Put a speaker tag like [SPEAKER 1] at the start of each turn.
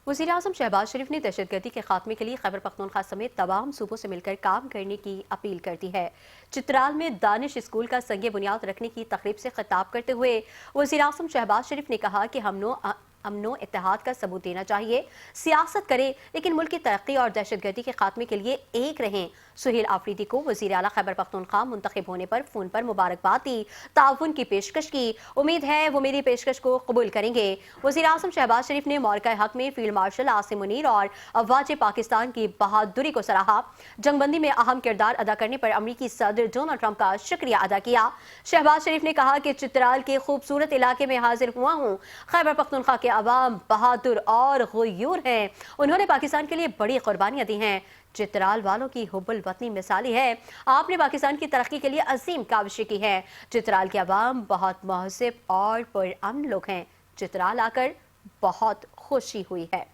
[SPEAKER 1] वज़ीर-ए-आज़म शहबाज शरीफ ने दहशतगर्दी के खात्मे के लिए खैबर पख्तूनख्वा समेत तमाम सूबों से मिलकर काम करने की अपील कर दी है। चित्राल में दानिश स्कूल का संग बुनियाद रखने की तकरीब से खिताब करते हुए वज़ीर-ए-आज़म शहबाज शरीफ ने कहा कि अमनो इत्तेहाद का सबूत देना चाहिए, सियासत करें लेकिन मुल्क की तरक्की और दहशतगर्दी के खात्मे के लिए एक रहें। सुहेल आफरीदी को वज़ीर आला खैबर पख्तूनख्वा मुंतखब होने पर फ़ोन पर मुबारकबाद दी, ताउन की पेशकश की। उम्मीद है वो मेरी पेशकश को कबूल करेंगे। वज़ीर-ए-आज़म शहबाज शरीफ ने मौक़े हक में फील्ड मार्शल आसिम मुनीर और अफवाज पाकिस्तान की बहादुरी को सराहा। जंगबंदी में अहम किरदार अदा करने पर अमरीकी सदर डोनाल्ड ट्रंप का शुक्रिया अदा किया। शहबाज शरीफ ने कहा कि चित्राल के खूबसूरत इलाके में हाजिर हुआ हूँ। खैबर पख्तूनख्वा के अवाम बहादुर और गयूर हैं। उन्होंने पाकिस्तान के लिए बड़ी कुर्बानियां दी हैं। चित्राल वालों की हुब्बुल वतनी मिसाली है। आपने पाकिस्तान की तरक्की के लिए अजीम काविशें की है। चित्राल के अवाम बहुत महज़ब और पुरअमन लोग हैं। चित्राल आकर बहुत खुशी हुई है।